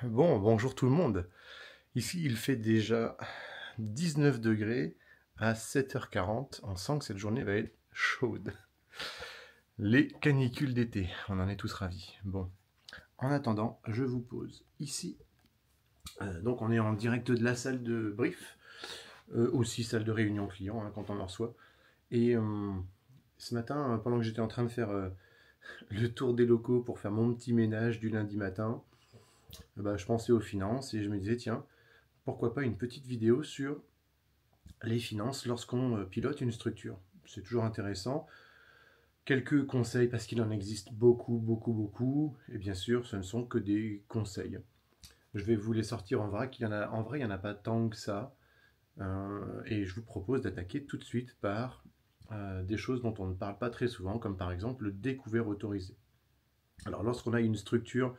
Bon, bonjour tout le monde. Ici, il fait déjà 19 degrés à 7h40. On sent que cette journée va être chaude. Les canicules d'été, on en est tous ravis. Bon, en attendant, je vous pose ici. Donc, on est en direct de la salle de brief, aussi salle de réunion client hein, quand on en reçoit. Et ce matin, pendant que j'étais en train de faire le tour des locaux pour faire mon petit ménage du lundi matin, bah, je pensais aux finances et je me disais, tiens, pourquoi pas une petite vidéo sur les finances lorsqu'on pilote une structure. C'est toujours intéressant. Quelques conseils, parce qu'il en existe beaucoup, beaucoup, beaucoup, et bien sûr, ce ne sont que des conseils. Je vais vous les sortir en vrac. En vrai, il n'y en a pas tant que ça. Et je vous propose d'attaquer tout de suite par des choses dont on ne parle pas très souvent, comme par exemple le découvert autorisé. Alors, lorsqu'on a une structure,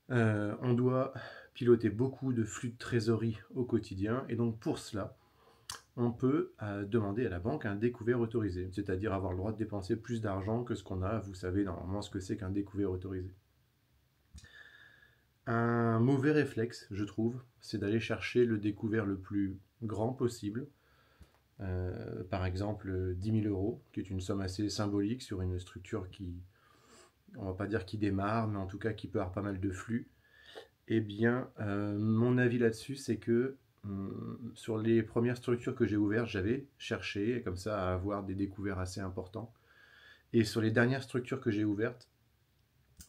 on doit piloter beaucoup de flux de trésorerie au quotidien, et donc pour cela, on peut demander à la banque un découvert autorisé, c'est-à-dire avoir le droit de dépenser plus d'argent que ce qu'on a. Vous savez normalement ce que c'est qu'un découvert autorisé. Un mauvais réflexe, je trouve, c'est d'aller chercher le découvert le plus grand possible, par exemple 10 000 euros, qui est une somme assez symbolique sur une structure qui, on va pas dire qui démarre, mais en tout cas qui peut avoir pas mal de flux. Eh bien, mon avis là-dessus, c'est que sur les premières structures que j'ai ouvertes, j'avais cherché comme ça à avoir des découverts assez importants. Et sur les dernières structures que j'ai ouvertes,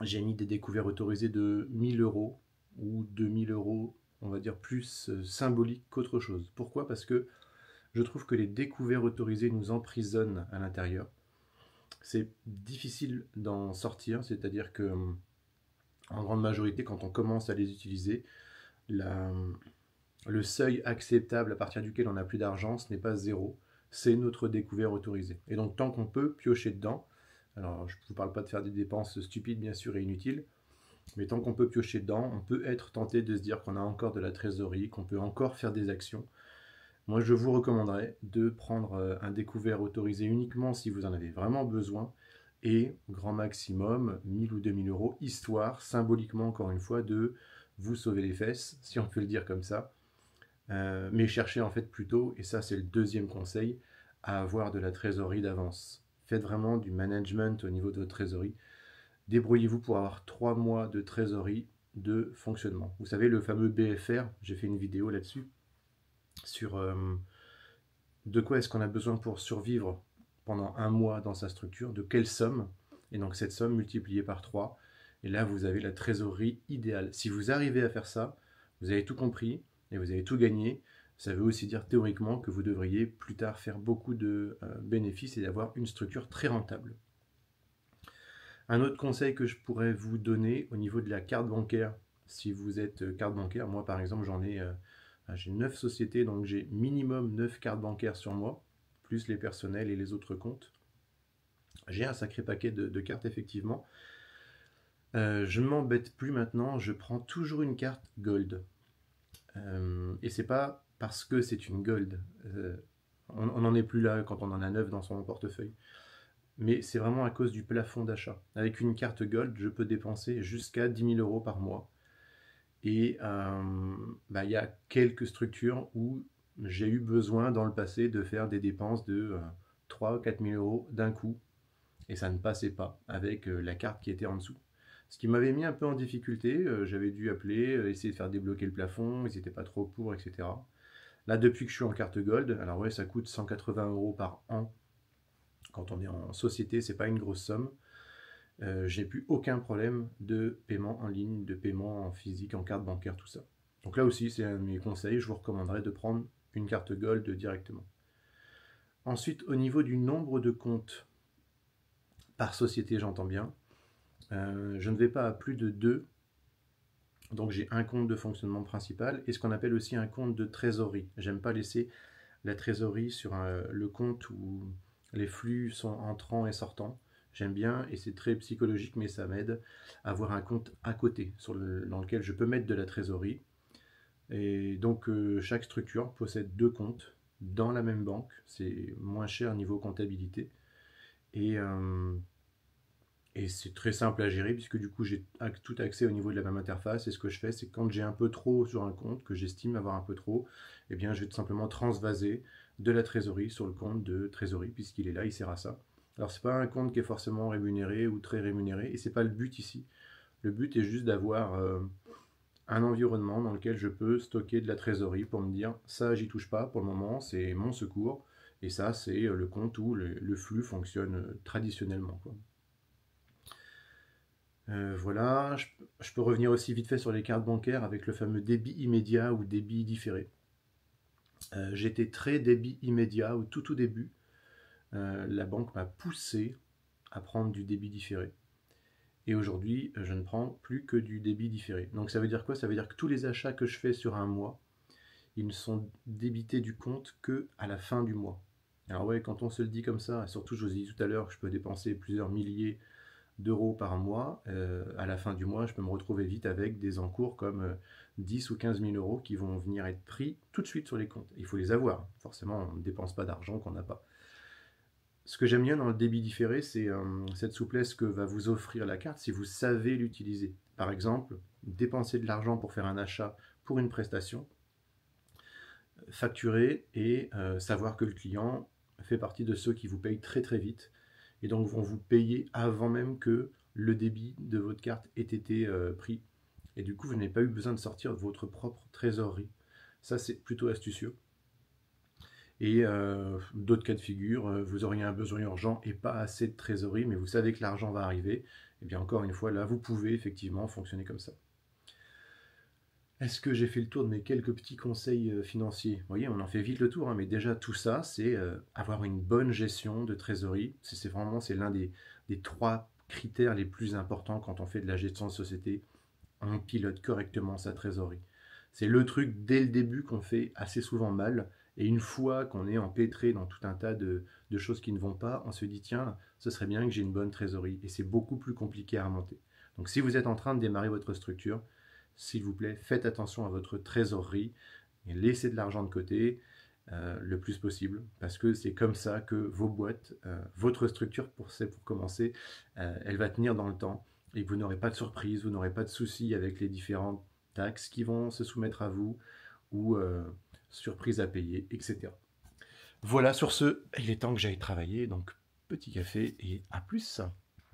j'ai mis des découverts autorisés de 1000 euros ou 2000 euros, on va dire plus symbolique qu'autre chose. Pourquoi? Parce que je trouve que les découverts autorisés nous emprisonnent à l'intérieur. C'est difficile d'en sortir, c'est-à-dire que en grande majorité, quand on commence à les utiliser, la, le seuil acceptable à partir duquel on n'a plus d'argent, ce n'est pas zéro, c'est notre découvert autorisé. Et donc tant qu'on peut piocher dedans, alors je ne vous parle pas de faire des dépenses stupides bien sûr et inutiles, mais tant qu'on peut piocher dedans, on peut être tenté de se dire qu'on a encore de la trésorerie, qu'on peut encore faire des actions. Moi je vous recommanderais de prendre un découvert autorisé uniquement si vous en avez vraiment besoin, et grand maximum 1000 ou 2000 euros, histoire symboliquement encore une fois de vous sauver les fesses, si on peut le dire comme ça. Mais cherchez en fait plutôt, et ça c'est le deuxième conseil, à avoir de la trésorerie d'avance. Faites vraiment du management au niveau de votre trésorerie. Débrouillez-vous pour avoir 3 mois de trésorerie de fonctionnement. Vous savez, le fameux BFR, j'ai fait une vidéo là-dessus, sur de quoi est-ce qu'on a besoin pour survivre pendant un mois dans sa structure, de quelle somme, et donc cette somme multipliée par 3, et là vous avez la trésorerie idéale. Si vous arrivez à faire ça, vous avez tout compris et vous avez tout gagné. Ça veut aussi dire théoriquement que vous devriez plus tard faire beaucoup de bénéfices et avoir une structure très rentable. Un autre conseil que je pourrais vous donner au niveau de la carte bancaire, si vous êtes carte bancaire, moi par exemple j'ai 9 sociétés, donc j'ai minimum 9 cartes bancaires sur moi, plus les personnels et les autres comptes. J'ai un sacré paquet de cartes effectivement. Je ne m'embête plus maintenant, je prends toujours une carte Gold. Et c'est pas parce que c'est une Gold. On n'en est plus là quand on en a 9 dans son portefeuille. Mais c'est vraiment à cause du plafond d'achat. Avec une carte Gold, je peux dépenser jusqu'à 10 000 euros par mois. Et bah, y a quelques structures où j'ai eu besoin dans le passé de faire des dépenses de 3 ou 4 000 euros d'un coup. Et ça ne passait pas avec la carte qui était en dessous. Ce qui m'avait mis un peu en difficulté, j'avais dû appeler, essayer de faire débloquer le plafond, ils n'étaient pas trop pour, etc. Là, depuis que je suis en carte Gold, alors ouais, ça coûte 180 euros par an. Quand on est en société, c'est pas une grosse somme. J'ai plus aucun problème de paiement en ligne, de paiement en physique, en carte bancaire, tout ça. Donc là aussi, c'est un de mes conseils, je vous recommanderais de prendre une carte Gold directement. Ensuite, au niveau du nombre de comptes par société, j'entends bien, je ne vais pas à plus de 2. Donc j'ai un compte de fonctionnement principal et ce qu'on appelle aussi un compte de trésorerie. J'aime pas laisser la trésorerie sur le compte où les flux sont entrants et sortants. J'aime bien et c'est très psychologique, mais ça m'aide à avoir un compte à côté dans lequel je peux mettre de la trésorerie. Et donc chaque structure possède 2 comptes dans la même banque. C'est moins cher niveau comptabilité. Et Et c'est très simple à gérer puisque du coup j'ai tout accès au niveau de la même interface. Et ce que je fais, c'est que quand j'ai un peu trop sur un compte, que j'estime avoir un peu trop, eh bien je vais tout simplement transvaser de la trésorerie sur le compte de trésorerie puisqu'il est là, il sert à ça. Alors c'est pas un compte qui est forcément rémunéré ou très rémunéré et c'est pas le but ici. Le but est juste d'avoir un environnement dans lequel je peux stocker de la trésorerie pour me dire ça j'y touche pas pour le moment, c'est mon secours et ça c'est le compte où le flux fonctionne traditionnellement, quoi. Voilà, je peux revenir aussi vite fait sur les cartes bancaires avec le fameux débit immédiat ou débit différé. J'étais très débit immédiat au tout début. La banque m'a poussé à prendre du débit différé. Et aujourd'hui, je ne prends plus que du débit différé. Donc ça veut dire quoi? Ça veut dire que tous les achats que je fais sur un mois, ils ne sont débités du compte que à la fin du mois. Alors ouais, quand on se le dit comme ça, surtout je vous ai dit tout à l'heure que je peux dépenser plusieurs milliers d'euros par mois, à la fin du mois, je peux me retrouver vite avec des encours comme 10 ou 15 000 euros qui vont venir être pris tout de suite sur les comptes. Il faut les avoir. Forcément, on ne dépense pas d'argent qu'on n'a pas. Ce que j'aime bien dans le débit différé, c'est cette souplesse que va vous offrir la carte si vous savez l'utiliser. Par exemple, dépenser de l'argent pour faire un achat pour une prestation, facturer et savoir que le client fait partie de ceux qui vous payent très très vite et donc vont vous payer avant même que le débit de votre carte ait été pris. Et du coup, vous n'avez pas eu besoin de sortir de votre propre trésorerie. Ça, c'est plutôt astucieux. Et d'autres cas de figure, vous auriez un besoin urgent et pas assez de trésorerie, mais vous savez que l'argent va arriver. Et bien encore une fois, là, vous pouvez effectivement fonctionner comme ça. Est-ce que j'ai fait le tour de mes quelques petits conseils financiers? Vous voyez, on en fait vite le tour, hein, mais déjà tout ça, c'est avoir une bonne gestion de trésorerie. C'est l'un des trois critères les plus importants quand on fait de la gestion de société. On pilote correctement sa trésorerie. C'est le truc dès le début qu'on fait assez souvent mal. Et une fois qu'on est empêtré dans tout un tas de choses qui ne vont pas, on se dit tiens, ce serait bien que j'ai une bonne trésorerie. Et c'est beaucoup plus compliqué à remonter. Donc si vous êtes en train de démarrer votre structure, s'il vous plaît, faites attention à votre trésorerie et laissez de l'argent de côté le plus possible parce que c'est comme ça que vos boîtes, votre structure pour commencer, elle va tenir dans le temps et que vous n'aurez pas de surprise, vous n'aurez pas de soucis avec les différentes taxes qui vont se soumettre à vous ou surprises à payer, etc. Voilà, sur ce, il est temps que j'aille travailler, donc petit café et à plus.